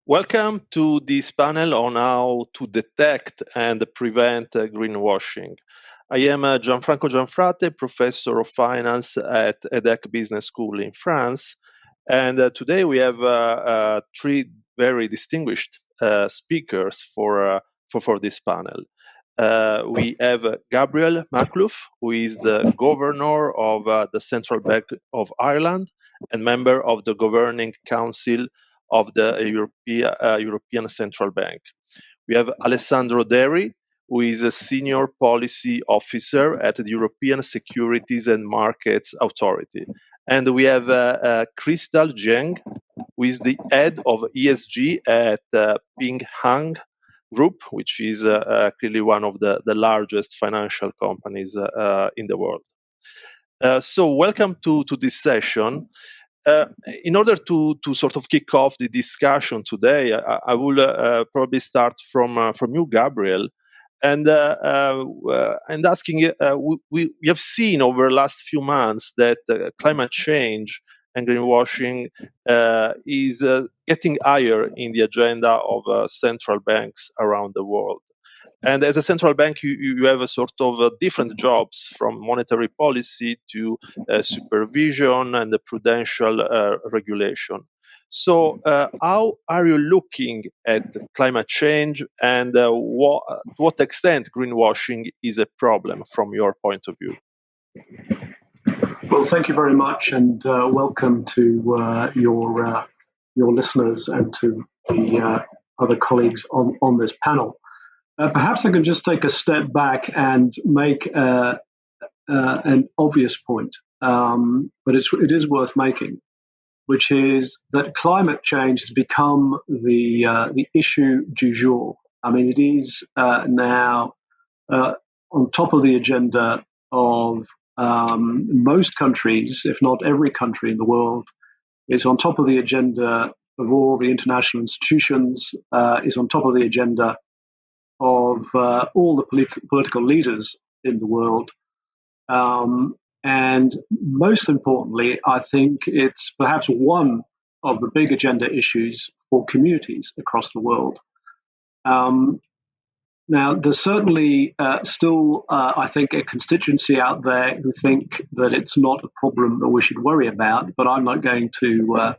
Welcome to this panel on how to detect and prevent greenwashing. I am Gianfranco Gianfrate, professor of finance at EDEC Business School in France. And today we have three very distinguished speakers for this panel. We have Gabriel Makhlouf, who is the governor of the Central Bank of Ireland and member of the governing council of the European Central Bank. We have Alessandro Deri, who is a senior policy officer at the European Securities and Markets Authority. And we have Crystal Jiang, who is the head of ESG at Ping Hang Group, which is clearly one of the largest financial companies in the world. So welcome to this session. In order to sort of kick off the discussion today, I will probably start from you, Gabriel, and asking we have seen over the last few months that climate change and greenwashing is getting higher in the agenda of central banks around the world. And as a central bank, you have a sort of different jobs from monetary policy to supervision and the prudential regulation. So, how are you looking at climate change, and to what extent greenwashing is a problem from your point of view? Well, thank you very much, and welcome to your listeners and to the other colleagues on this panel. Perhaps I can just take a step back and make an obvious point, but it is worth making, which is that climate change has become the issue du jour. I mean, it is now on top of the agenda of most countries, if not every country in the world. It's on top of the agenda of all the international institutions. It's on top of the agenda of all the political leaders in the world. And most importantly, I think it's perhaps one of the big agenda issues for communities across the world. Now, there's certainly still, I think, a constituency out there who think that it's not a problem that we should worry about, but I'm not going to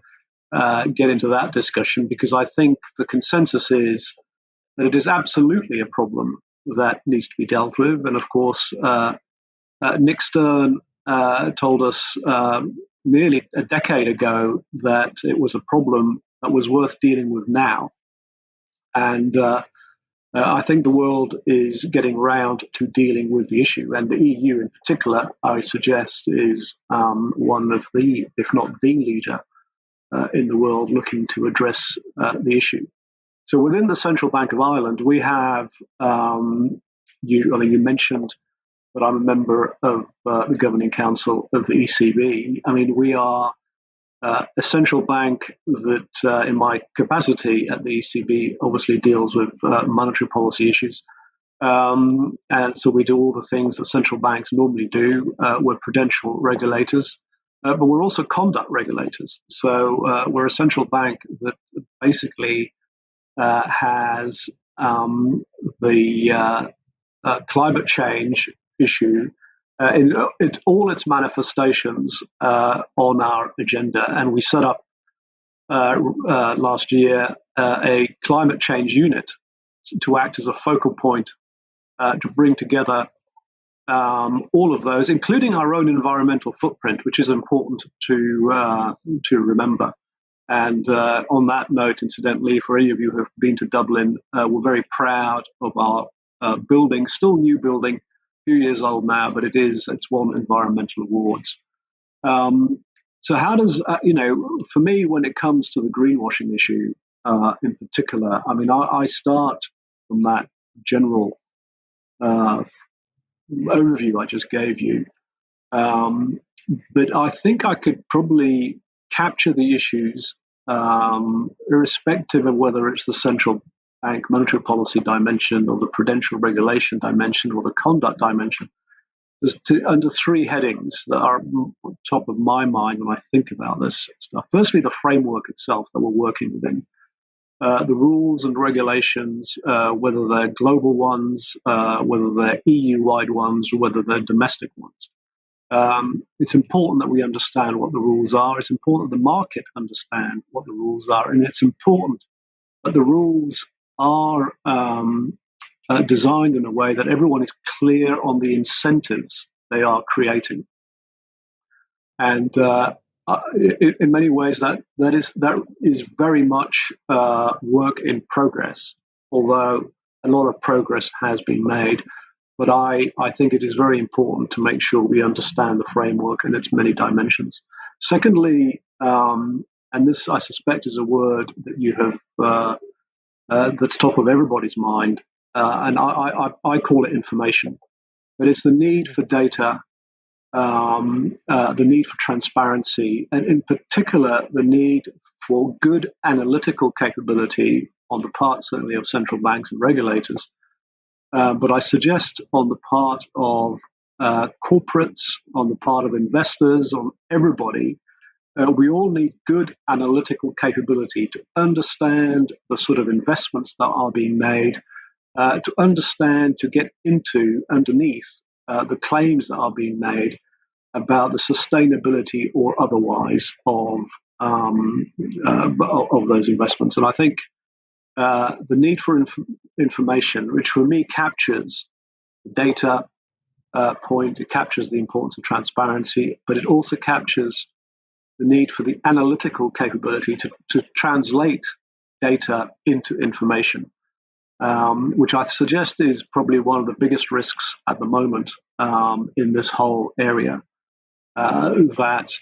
get into that discussion because I think the consensus is that it is absolutely a problem that needs to be dealt with. And of course, Nick Stern told us nearly a decade ago that it was a problem that was worth dealing with now. And I think the world is getting round to dealing with the issue. And the EU in particular, I suggest, is one of the, if not the leader in the world looking to address the issue. So within the Central Bank of Ireland, we have, you mentioned that I'm a member of the Governing Council of the ECB. I mean, we are a central bank that, in my capacity at the ECB, obviously deals with monetary policy issues. And so we do all the things that central banks normally do. We're prudential regulators, but we're also conduct regulators. So we're a central bank that basically has the climate change issue in all its manifestations on our agenda. And we set up last year a climate change unit to act as a focal point to bring together all of those, including our own environmental footprint, which is important to remember. And on that note, incidentally, for any of you who have been to Dublin, we're very proud of our building, still new building, a few years old now, but it's won environmental awards. So how does, for me, when it comes to the greenwashing issue in particular, I mean, I start from that general overview I just gave you. But I think I could probably capture the issues irrespective of whether it's the central bank monetary policy dimension or the prudential regulation dimension or the conduct dimension. Under three headings that are on top of my mind when I think about this stuff. Firstly, the framework itself that we're working within. the rules and regulations, whether they're global ones, whether they're EU-wide ones, or whether they're domestic ones. It's important that we understand what the rules are. It's important that the market understand what the rules are, and it's important that the rules are designed in a way that everyone is clear on the incentives they are creating. And in many ways, that is very much work in progress. Although a lot of progress has been made, but I think it is very important to make sure we understand the framework and its many dimensions. Secondly, and this I suspect is a word that you have that's top of everybody's mind, and I call it information. But it's the need for data, the need for transparency, and in particular, the need for good analytical capability on the part, certainly, of central banks and regulators. But I suggest on the part of corporates, on the part of investors, on everybody, we all need good analytical capability to understand the sort of investments that are being made, to understand, to get into underneath the claims that are being made about the sustainability or otherwise of those investments. And I think the need for information, which for me captures data point, it captures the importance of transparency, but it also captures the need for the analytical capability to translate data into information, which I suggest is probably one of the biggest risks at the moment in this whole area. That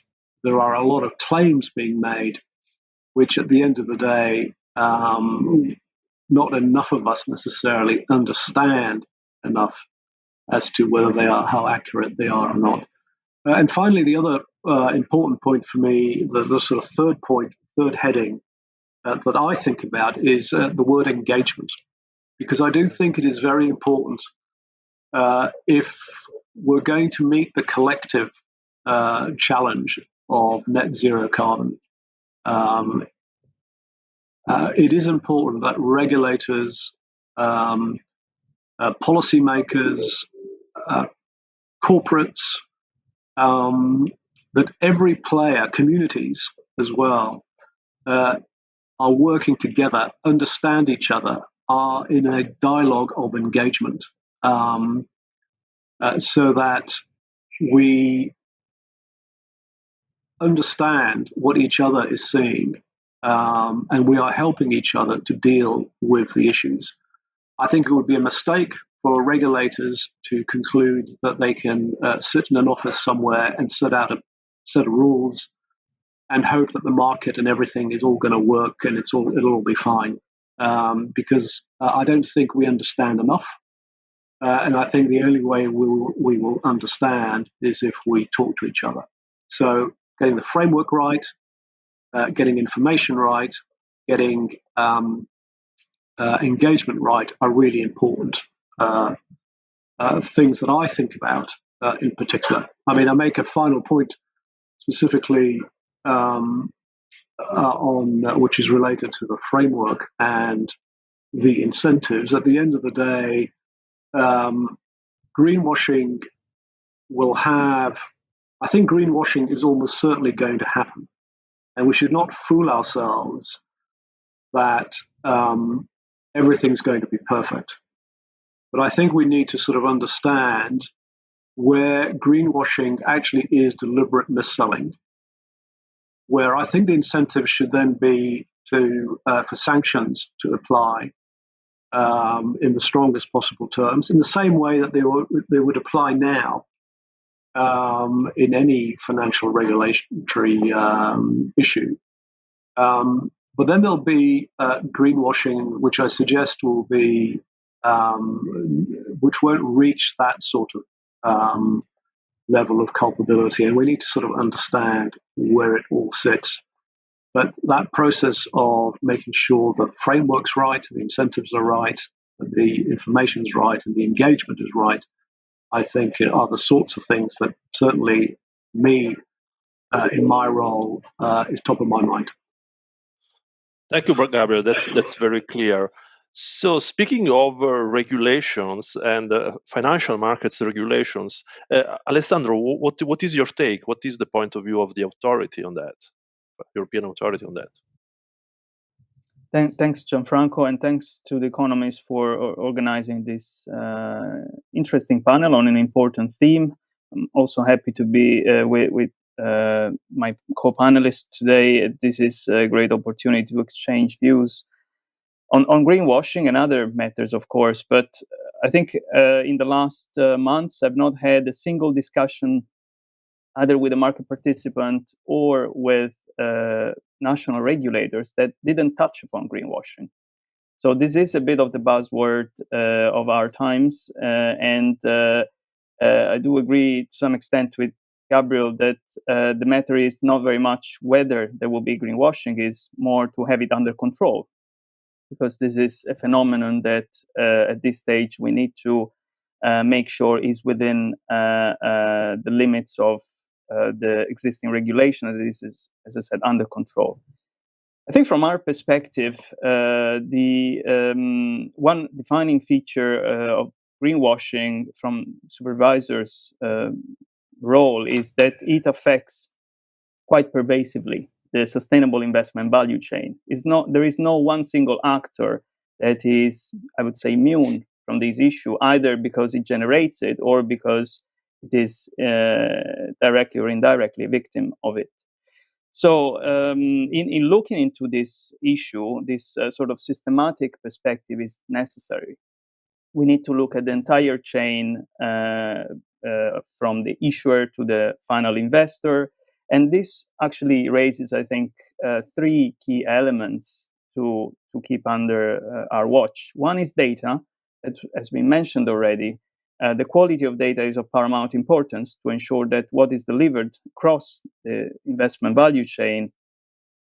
there are a lot of claims being made, which at the end of the day, not enough of us necessarily understand enough as to whether they are, how accurate they are or not. And finally, the other important point for me, the sort of third heading that I think about is the word engagement, because I do think it is very important if we're going to meet the collective challenge of net zero carbon. It is important that regulators, policymakers, corporates, that every player, communities as well, are working together, understand each other, are in a dialogue of engagement, so that we understand what each other is seeing, and we are helping each other to deal with the issues. I think it would be a mistake for regulators to conclude that they can sit in an office somewhere and set out a set of rules and hope that the market and everything is all going to work and it'll all be fine. Because I don't think we understand enough. And I think the only way we will understand is if we talk to each other. So getting the framework right, getting information right, getting engagement right are really important things that I think about in particular. I mean, I make a final point specifically on which is related to the framework and the incentives. At the end of the day, greenwashing will have, I think greenwashing is almost certainly going to happen. And we should not fool ourselves that everything's going to be perfect. But I think we need to sort of understand where greenwashing actually is deliberate mis-selling, where I think the incentive should then be for sanctions to apply in the strongest possible terms, in the same way that they would apply now in any financial regulatory issue. But then there'll be greenwashing, which I suggest will be, which won't reach that sort of level of culpability, and we need to sort of understand where it all sits. But that process of making sure the framework's right, the incentives are right, the information's right, and the engagement is right, I think are the sorts of things that certainly me, in my role, is top of my mind. Thank you, Gabriel. That's very clear. So, speaking of regulations and financial markets regulations, Alessandro, what is your take? What is the point of view of the authority on that, European authority on that? Thanks, Gianfranco, and thanks to the economists for organizing this interesting panel on an important theme. I'm also happy to be with my co-panelists today. This is a great opportunity to exchange views on greenwashing and other matters, of course. But I think in the last months, I've not had a single discussion either with a market participant or with national regulators that didn't touch upon greenwashing. So this is a bit of the buzzword of our times, and I do agree to some extent with Gabriel that the matter is not very much whether there will be greenwashing, is more to have it under control, because this is a phenomenon that at this stage we need to make sure is within the limits of the existing regulation. That is, as I said, under control. I think from our perspective, the one defining feature of greenwashing from supervisors' role is that it affects quite pervasively the sustainable investment value chain. There is no one single actor that is, I would say, immune from this issue, either because it generates it or because it is directly or indirectly a victim of it. So, in looking into this issue, this sort of systematic perspective is necessary. We need to look at the entire chain from the issuer to the final investor. And this actually raises, I think, three key elements to keep under our watch. One is data, that has been mentioned already. The quality of data is of paramount importance to ensure that what is delivered across the investment value chain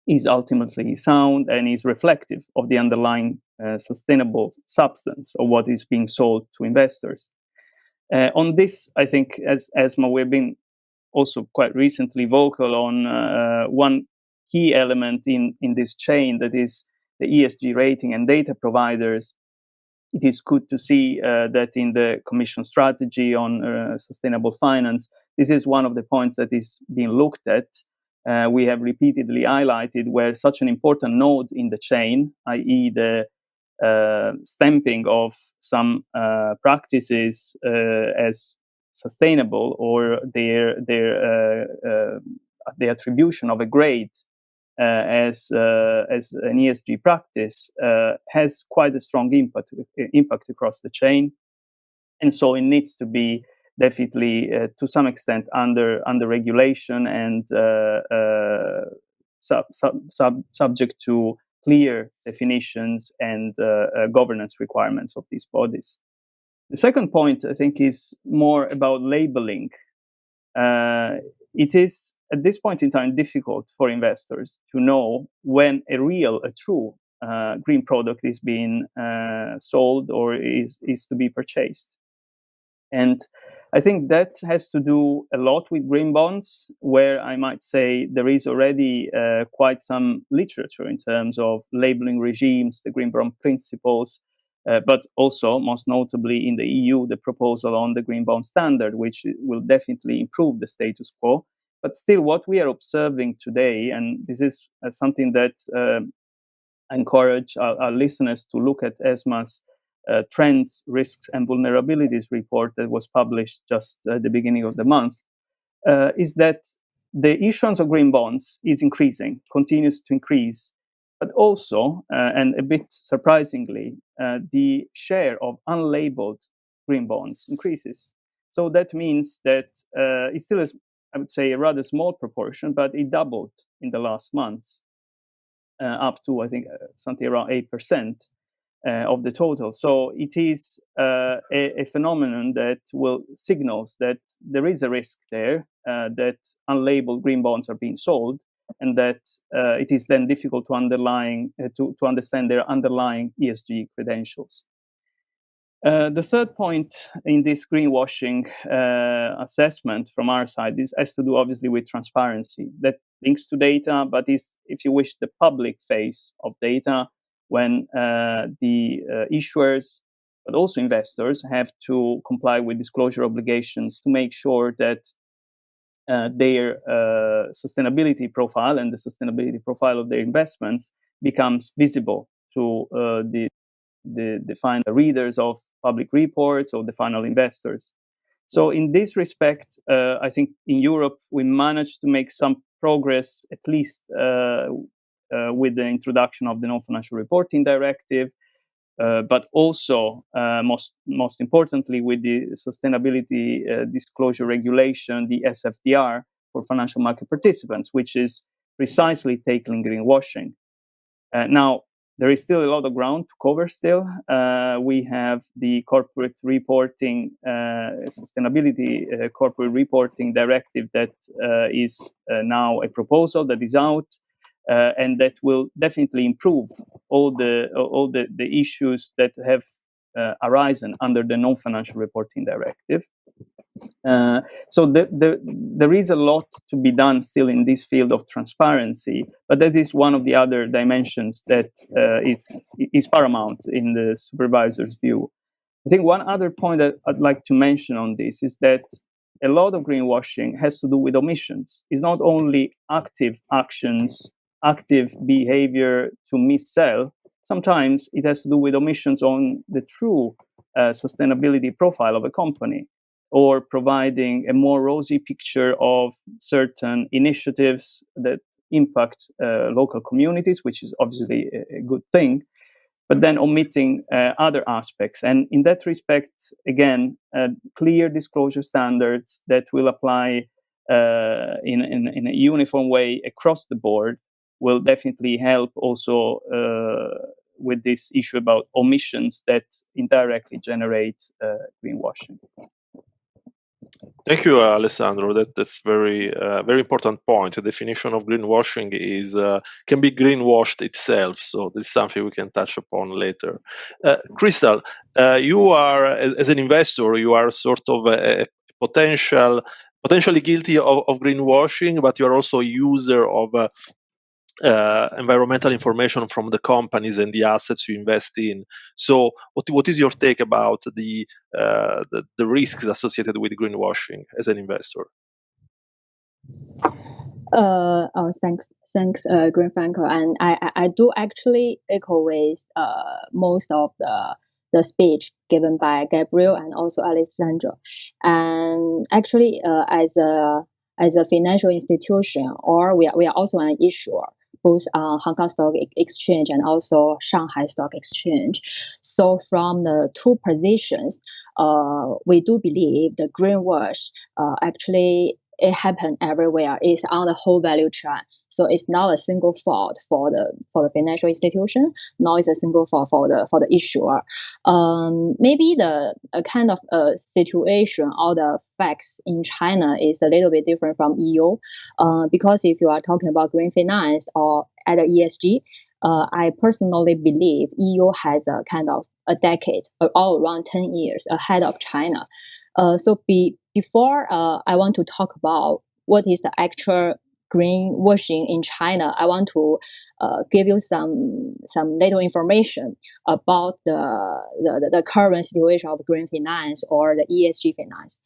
is ultimately sound and is reflective of the underlying sustainable substance of what is being sold to investors. On this, I think, as ESMA, we've been also quite recently vocal on one key element in this chain, that is the ESG rating and data providers. It is good to see that in the Commission strategy on sustainable finance, this is one of the points that is being looked at. We have repeatedly highlighted where such an important node in the chain, i.e. the stamping of some practices as sustainable, or the attribution of a grade as an ESG practice has quite a strong impact across the chain, and so it needs to be definitely to some extent under regulation and subject to clear definitions and governance requirements of these bodies. The second point, I think, is more about labeling. It is at this point in time difficult for investors to know when a true green product is being sold or is to be purchased. And I think that has to do a lot with green bonds, where I might say there is already quite some literature in terms of labeling regimes, the green bond principles, but also, most notably in the EU, the proposal on the green bond standard, which will definitely improve the status quo. But still, what we are observing today, and this is something that I encourage our listeners to look at ESMA's Trends, Risks and Vulnerabilities report that was published just at the beginning of the month, is that the issuance of green bonds is increasing, continues to increase, but also, and a bit surprisingly, the share of unlabeled green bonds increases. So that means that it still is, I would say, a rather small proportion, but it doubled in the last months, up to, I think, something around 8%. Of the total. So it is a phenomenon that will signals that there is a risk there, that unlabeled green bonds are being sold, and that it is then difficult to understand their underlying ESG credentials. The third point in this greenwashing assessment from our side has to do obviously with transparency. That links to data, but is, if you wish, the public face of data when the issuers, but also investors, have to comply with disclosure obligations to make sure that their sustainability profile and the sustainability profile of their investments becomes visible to the final readers of public reports or the final investors. So in this respect, I think in Europe we managed to make some progress, at least with the introduction of the non-financial reporting directive, but also most importantly with the sustainability disclosure regulation, the SFDR, for financial market participants, which is precisely tackling greenwashing. Now, there is still a lot of ground to cover still. We have the corporate reporting, sustainability corporate reporting directive that is now a proposal that is out, and that will definitely improve all the issues that have arisen under the non-financial reporting directive. So there is a lot to be done still in this field of transparency, but that is one of the other dimensions that is paramount in the supervisor's view. I think one other point that I'd like to mention on this is that a lot of greenwashing has to do with omissions. It's not only active actions, active behavior to missell. Sometimes it has to do with omissions on the true sustainability profile of a company, or providing a more rosy picture of certain initiatives that impact local communities, which is obviously a good thing, but then omitting other aspects. And in that respect, again, clear disclosure standards that will apply in a uniform way across the board will definitely help also with this issue about omissions that indirectly generate greenwashing. Thank you, Alessandro. That's very important point. The definition of greenwashing is can be greenwashed itself. So this is something we can touch upon later. Crystal, you are as an investor, you are sort of a potentially guilty of greenwashing, but you are also a user of environmental information from the companies and the assets you invest in. So, what is your take about the risks associated with greenwashing as an investor? Thanks, Green Franco. And I do actually echo with most of the speech given by Gabriel and also Alessandro. And actually, as a financial institution, or we are also an issuer, both on Hong Kong Stock Exchange and also Shanghai Stock Exchange. So from the two positions, we do believe the greenwash actually it happened everywhere. It's on the whole value chain. So it's not a single fault for the financial institution. Nor it's a single fault for the issuer. Maybe the kind of situation or the facts in China is a little bit different from EU, because if you are talking about green finance or other ESG, I personally believe EU has a kind of a decade, all around 10 years ahead of China. So before I want to talk about what is the actual greenwashing in China, I want to give you some little information about the current situation of green finance or the ESG finance.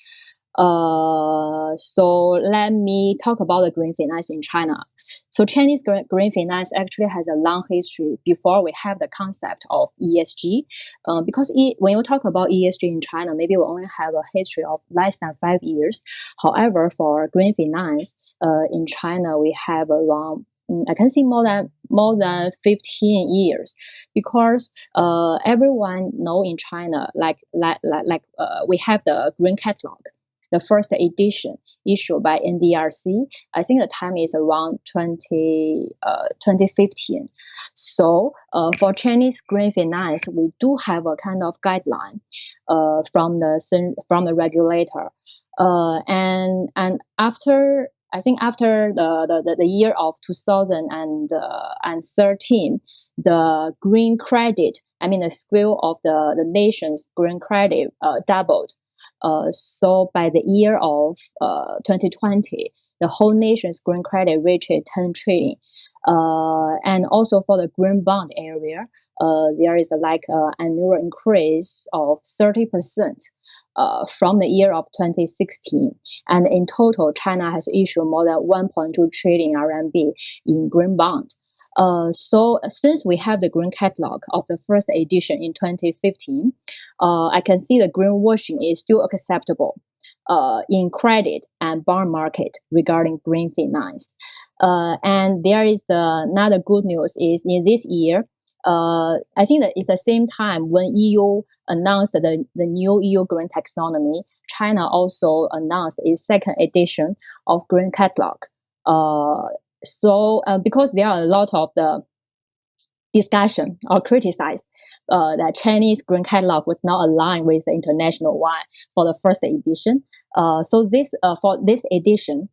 So let me talk about the green finance in China. So Chinese green finance actually has a long history before we have the concept of ESG. Because when you talk about ESG in China, maybe we only have a history of less than 5 years. However, for green finance in China, we have around I can see more than 15 years, because everyone know in China like we have the green catalog. The first edition issued by NDRC, I think the time is around 2015. So for Chinese green finance, we do have a kind of guideline from the regulator, and after the year of 2013, the green credit the scale of the nation's green credit doubled. So by the year of 2020, the whole nation's green credit reached 10 trillion. And also for the green bond area, there is annual increase of 30% from the year of 2016. And in total, China has issued more than 1.2 trillion RMB in green bond. So since we have the green catalog of the first edition in 2015, I can see the greenwashing is still acceptable in credit and bond market regarding green finance. And there is another good news is in this year, I think that it's the same time when EU announced the new EU green taxonomy, China also announced its second edition of green catalog. So because there are a lot of the discussion or criticized that Chinese green catalog was not aligned with the international one for the first edition. So this for this edition,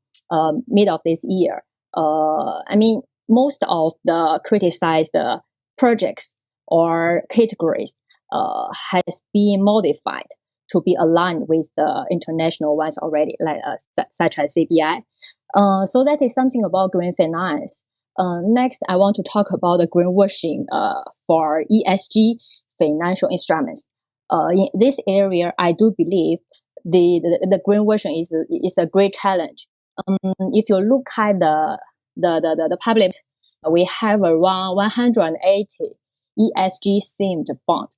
mid of this year, most of the criticized projects or categories has been modified to be aligned with the international ones already, such as CBI. So that is something about green finance. Next, I want to talk about the greenwashing for ESG financial instruments. In this area, I do believe the greenwashing is a great challenge. If you look at the public, we have around 180 ESG themed fund.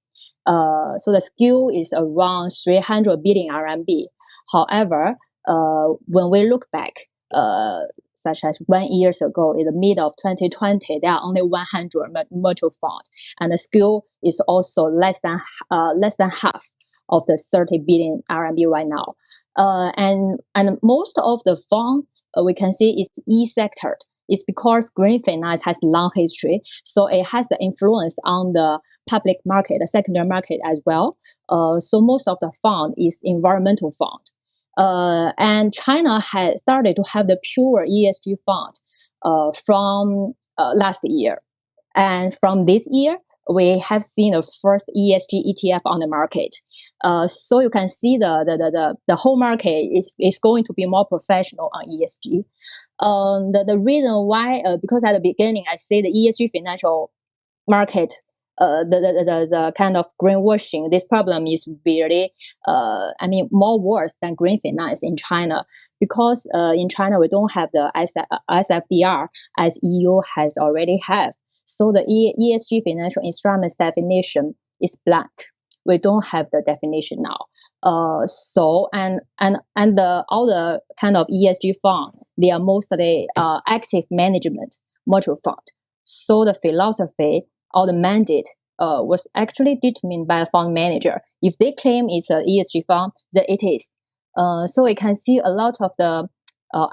So the scale is around 300 billion RMB. However, when we look back, such as 1 year ago, in the mid of 2020, there are only 100 mutual funds, and the scale is also less than half of the 30 billion RMB right now. And most of the fund we can see is e-sector. It's because green finance has long history, so it has the influence on the public market, the secondary market as well. So most of the fund is environmental fund. And China has started to have the pure ESG fund from last year. And from this year, we have seen the first ESG ETF on the market. So you can see the whole market is going to be more professional on ESG. The reason why, because at the beginning, I say the ESG financial market, the kind of greenwashing, this problem is really, more worse than green finance in China, because in China we don't have the SFDR as EU has already have. So the ESG financial instruments definition is blank. We don't have the definition now. So all the kind of ESG fund, they are mostly active management mutual fund. So the philosophy or the mandate was actually determined by a fund manager. If they claim it's an ESG fund, then it is. So we can see a lot of the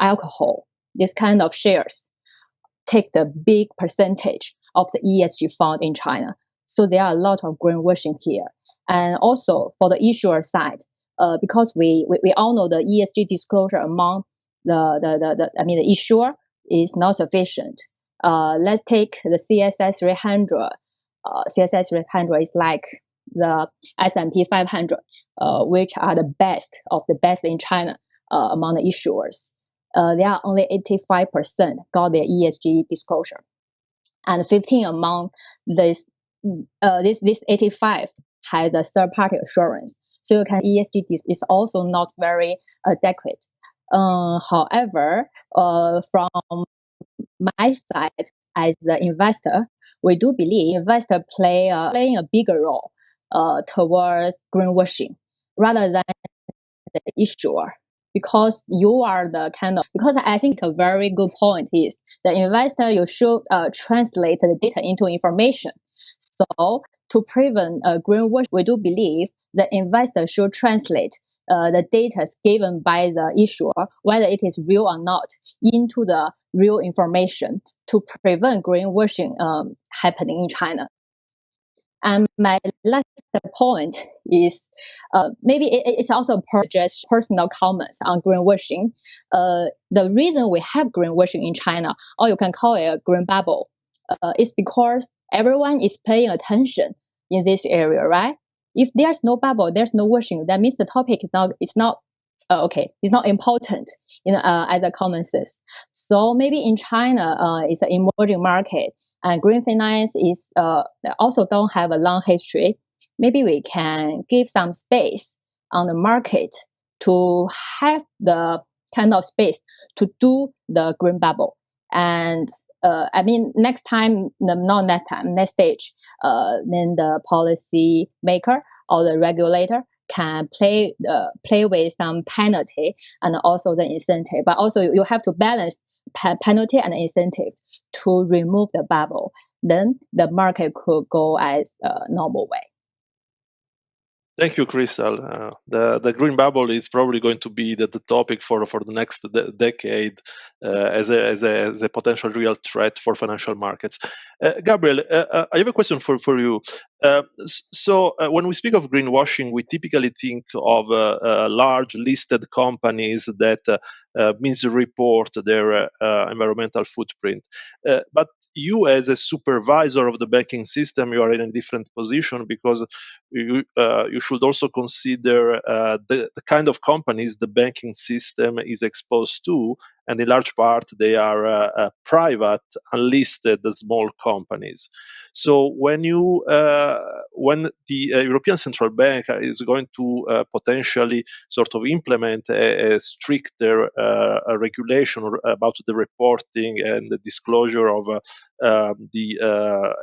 alcohol, this kind of shares, take the big percentage of the ESG fund in China. So there are a lot of greenwashing here. And also for the issuer side, because we all know the ESG disclosure among the issuer is not sufficient. Let's take the CSS 300. CSS 300 is like the S&P 500, which are the best of the best in China among the issuers. There are only 85% got their ESG disclosure, and 15 among this 85 has a third-party assurance. So you can ESG is also not very adequate. However, from my side as the investor, we do believe investors playing a bigger role towards greenwashing rather than the issuer, because you are the kind of, because I think a very good point is the investor, you should translate the data into information. So to prevent greenwash, we do believe the investor should translate the data given by the issuer, whether it is real or not, into the real information to prevent greenwashing happening in China. And my last point is maybe it's also just personal comments on greenwashing. The reason we have greenwashing in China, or you can call it a green bubble, is because everyone is paying attention in this area, right? If there's no bubble, there's no washing. That means the topic is not okay. It's not important, as a common sense. So maybe in China, it's an emerging market, and green finance is also don't have a long history. Maybe we can give some space on the market to have the kind of space to do the green bubble. And I mean, next time, not next time, next stage, then the policy maker or the regulator can play with some penalty and also the incentive. But also you have to balance penalty and incentive to remove the bubble. Then the market could go as a normal way. Thank you, Crystal. The green bubble is probably going to be the topic for the next decade as a potential real threat for financial markets. Gabriel, I have a question for you. So when we speak of greenwashing, we typically think of large listed companies that misreport their environmental footprint. But you, as a supervisor of the banking system, you are in a different position, because you should also consider the kind of companies the banking system is exposed to, and in large part they are private, unlisted small companies. So when the European Central Bank is going to potentially sort of implement a stricter regulation about the reporting and the disclosure of the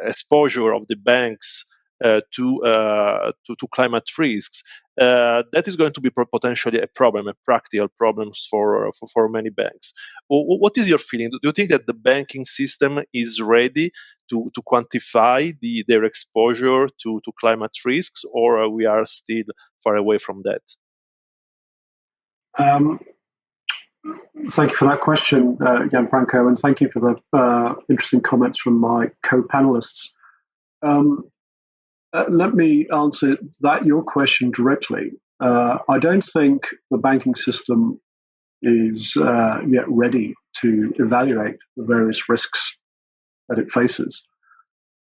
exposure of the banks to climate risks, that is going to be potentially a problem, a practical problem for many banks. What is your feeling? Do you think that the banking system is ready to quantify their exposure to climate risks, or we are still far away from that? Thank you for that question, Gianfranco, and thank you for the interesting comments from my co-panelists. Let me answer your question directly. I don't think the banking system is yet ready to evaluate the various risks that it faces.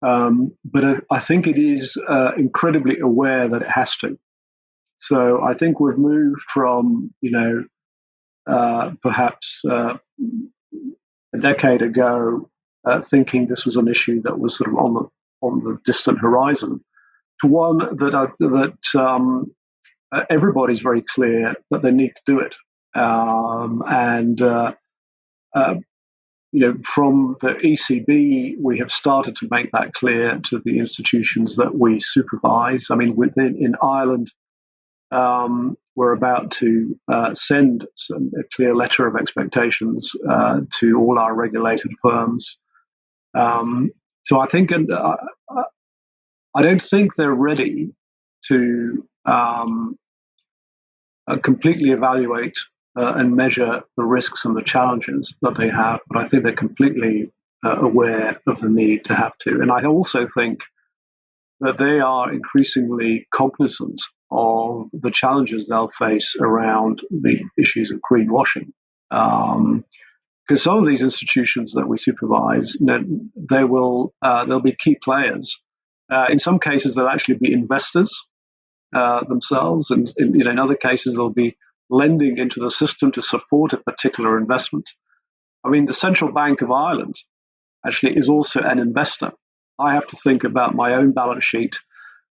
But I think it is incredibly aware that it has to. So I think we've moved from, perhaps a decade ago, thinking this was an issue that was sort of on the distant horizon, to one that everybody's very clear that they need to do it. From the ECB, we have started to make that clear to the institutions that we supervise. I mean, in Ireland, we're about to send a clear letter of expectations to all our regulated firms. So I think, I don't think they're ready to completely evaluate and measure the risks and the challenges that they have, but I think they're completely aware of the need to have to. And I also think that they are increasingly cognizant of the challenges they'll face around the issues of greenwashing. Because some of these institutions that we supervise, they'll be key players. In some cases, they'll actually be investors themselves, and in other cases, they'll be lending into the system to support a particular investment. I mean, the Central Bank of Ireland actually is also an investor. I have to think about my own balance sheet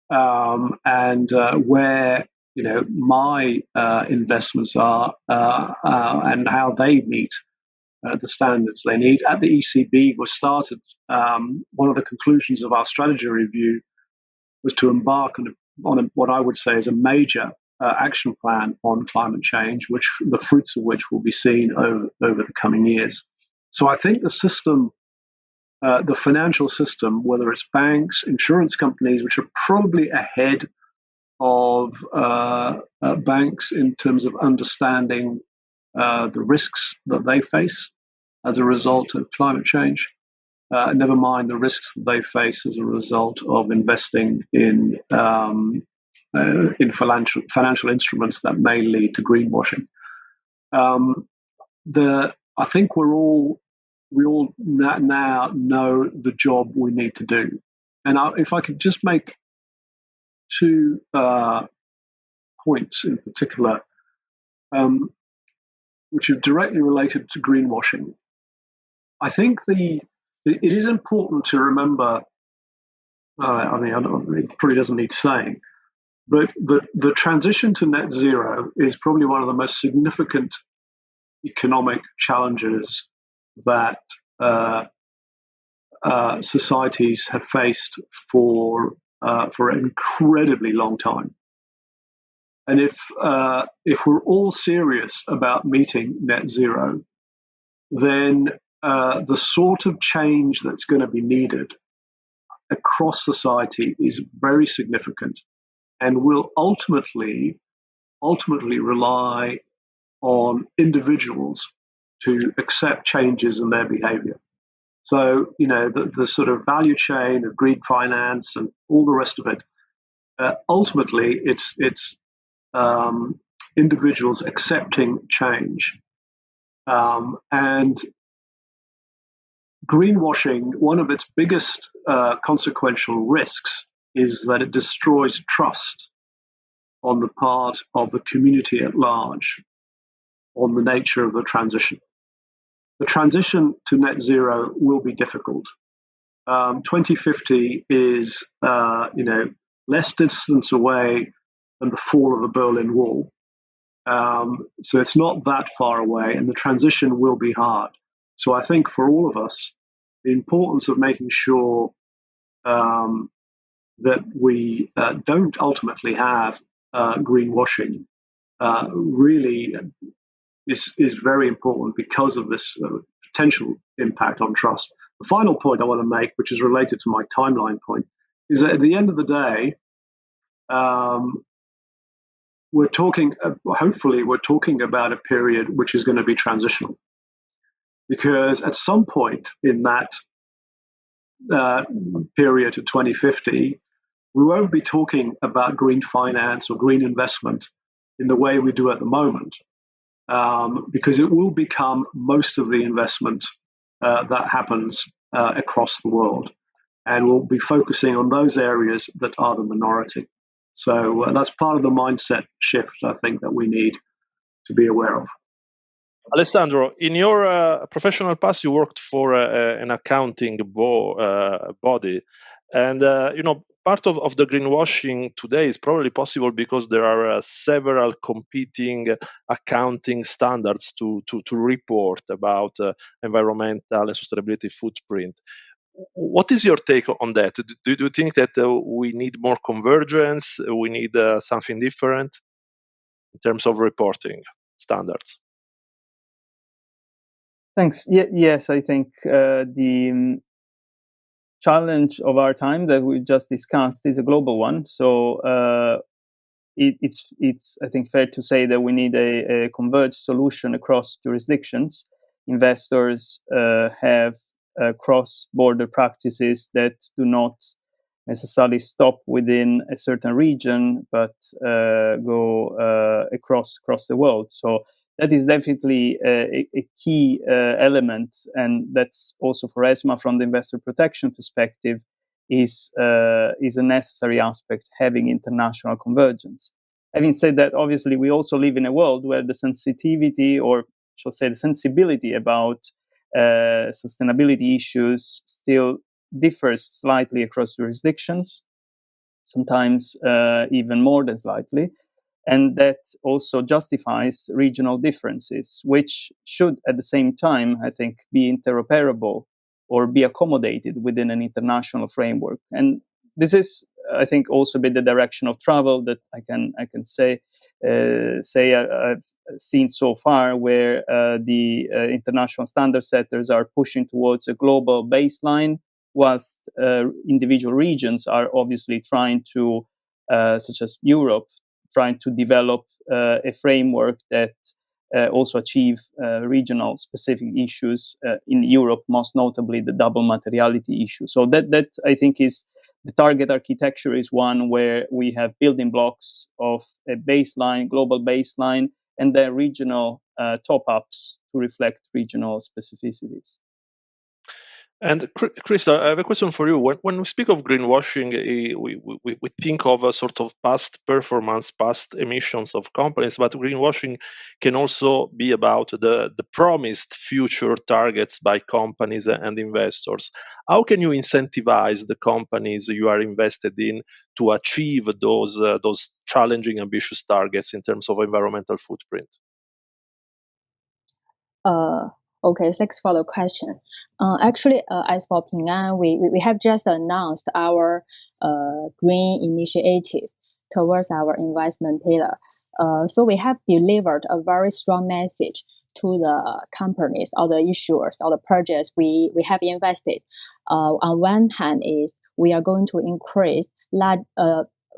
and where my investments are and how they meet the standards they need. At the ECB, we started, one of the conclusions of our strategy review was to embark on what I would say is a major action plan on climate change, which the fruits of which will be seen over the coming years. So I think the system, the financial system, whether it's banks, insurance companies, which are probably ahead of banks in terms of understanding the risks that they face as a result of climate change, never mind the risks that they face as a result of investing in financial instruments that may lead to greenwashing. I think we all now know the job we need to do. And if I could just make two points in particular, which are directly related to greenwashing. I think it is important to remember. It probably doesn't need saying, but the transition to net zero is probably one of the most significant economic challenges that societies have faced for an incredibly long time. And if we're all serious about meeting net zero, then the sort of change that's going to be needed across society is very significant, and will ultimately rely on individuals to accept changes in their behavior. So, the sort of value chain of green finance and all the rest of it, ultimately, it's individuals accepting change. And greenwashing, one of its biggest consequential risks is that it destroys trust on the part of the community at large on the nature of the transition. The transition to net zero will be difficult. 2050 is, less distance away than the fall of the Berlin Wall. So it's not that far away, and the transition will be hard. So I think for all of us, the importance of making sure that we don't ultimately have greenwashing really is very important because of this potential impact on trust. The final point I want to make, which is related to my timeline point, is that at the end of the day, hopefully we're talking about a period which is going to be transitional. Because at some point in that period to 2050, we won't be talking about green finance or green investment in the way we do at the moment, because it will become most of the investment that happens across the world. And we'll be focusing on those areas that are the minority. So that's part of the mindset shift, I think, that we need to be aware of. Alessandro, in your professional past, you worked for an accounting body, and part of the greenwashing today is probably possible because there are several competing accounting standards to report about environmental and sustainability footprint. What is your take on that? Do you think that we need more convergence? We need something different in terms of reporting standards? Thanks. Yes, I think the challenge of our time that we just discussed is a global one. So it's I think fair to say that we need a converged solution across jurisdictions. Investors have cross-border practices that do not necessarily stop within a certain region, but go across the world. So that is definitely a key element, and that's also for ESMA from the investor protection perspective is a necessary aspect, having international convergence. Having said that, obviously we also live in a world where the sensitivity, or shall say the sensibility about sustainability issues still differs slightly across jurisdictions, sometimes even more than slightly. And that also justifies regional differences, which should at the same time, I think, be interoperable or be accommodated within an international framework. And this is, I think, also a bit the direction of travel that I can say I've seen so far, where the international standard setters are pushing towards a global baseline, whilst individual regions are obviously trying to, such as Europe, trying to develop a framework that also achieve regional specific issues in Europe, most notably the double materiality issue. So that I think is the target architecture is one where we have building blocks of a baseline, global baseline, and then regional top-ups to reflect regional specificities. And Chris, I have a question for you. When we speak of greenwashing, we think of a sort of past performance, past emissions of companies, but greenwashing can also be about the promised future targets by companies and investors. How can you incentivize the companies you are invested in to achieve those challenging, ambitious targets in terms of environmental footprint? Uh, okay, thanks for the question. Actually, as for Ping An, we have just announced our green initiative towards our investment pillar. So we have delivered a very strong message to the companies or the issuers or the projects we have invested. On one hand, is we are going to increase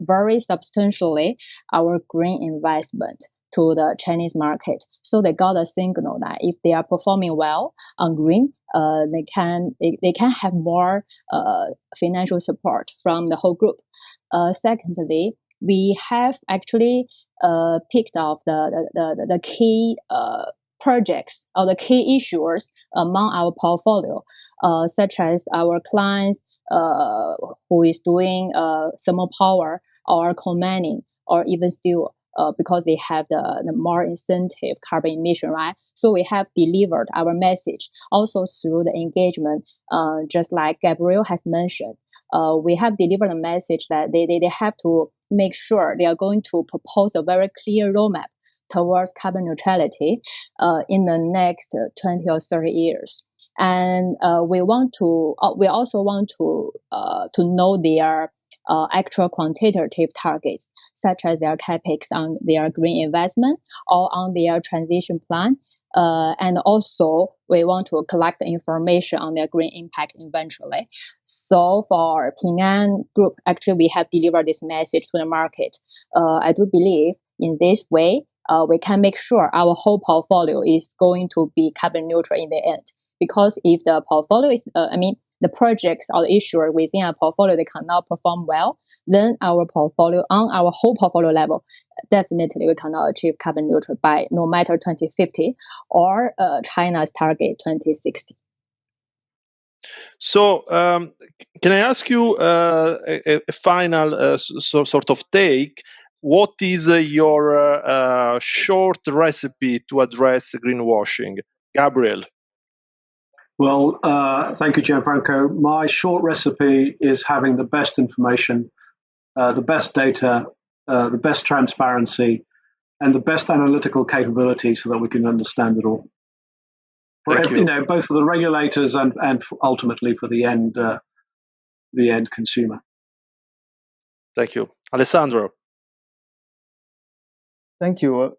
very substantially our green investment to the Chinese market. So they got a signal that if they are performing well on green, they can have more financial support from the whole group. Secondly, we have actually picked up the key projects or the key issuers among our portfolio, such as our clients who is doing thermal power or coal mining or even steel, because they have the more incentive carbon emission, right? So we have delivered our message also through the engagement, just like Gabriel has mentioned. We have delivered a message that they have to make sure they are going to propose a very clear roadmap towards carbon neutrality in the next 20 or 30 years. And we also want to know their actual quantitative targets, such as their capex on their green investment or on their transition plan. And also, we want to collect the information on their green impact eventually. So for Ping An Group, actually, we have delivered this message to the market. I do believe in this way, we can make sure our whole portfolio is going to be carbon neutral in the end. Because if the portfolio is, the projects or the issuer within our portfolio, they cannot perform well, then our portfolio, on our whole portfolio level, definitely we cannot achieve carbon neutral by no matter 2050 or China's target 2060. So, can I ask you a final sort of take? What is your short recipe to address greenwashing? Gabriel. Well, thank you, Gianfranco. My short recipe is having the best information, the best data, the best transparency, and the best analytical capability so that we can understand it all. Thank you. Both for the regulators and ultimately for the end consumer. Thank you. Alessandro. Thank you.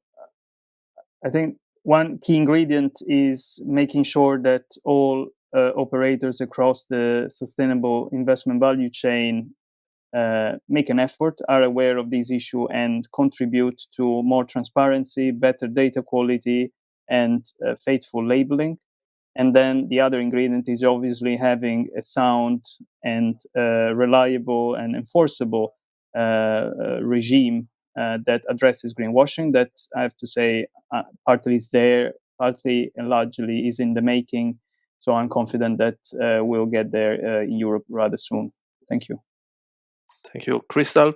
I think one key ingredient is making sure that all operators across the sustainable investment value chain make an effort, are aware of this issue, and contribute to more transparency, better data quality, and faithful labeling. And then the other ingredient is obviously having a sound and reliable and enforceable regime that addresses greenwashing. That, I have to say, partly is there, partly and largely is in the making. So I'm confident that we'll get there in Europe rather soon. Thank you. Thank you. Crystal?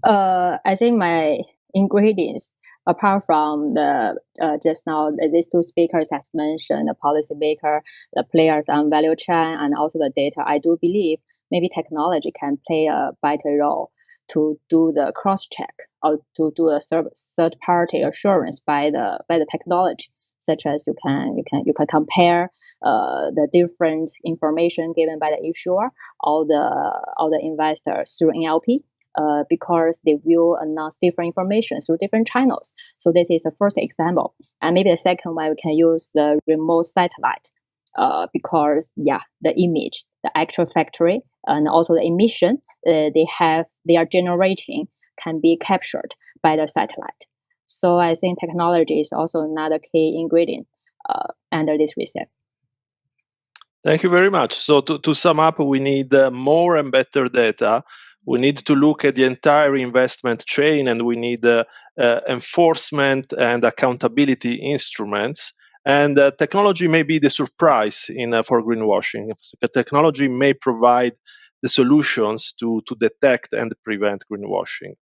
I think my ingredients, apart from the just now these two speakers has mentioned, the policymaker, the players on value chain, and also the data, I do believe maybe technology can play a vital role to do the cross check or to do a third party assurance by the technology, such as you can compare the different information given by the issuer or the investors through NLP. Because they will announce different information through different channels. So this is the first example. And maybe the second one, we can use the remote satellite because, the image, the actual factory, and also the emission they are generating can be captured by the satellite. So I think technology is also another key ingredient under this reset. Thank you very much. So to sum up, we need more and better data. We need to look at the entire investment chain, and we need enforcement and accountability instruments. And technology may be the surprise for greenwashing. Technology may provide the solutions to detect and prevent greenwashing.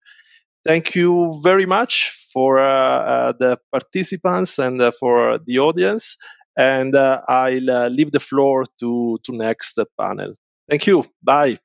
Thank you very much for the participants and for the audience. And I'll leave the floor to next panel. Thank you. Bye.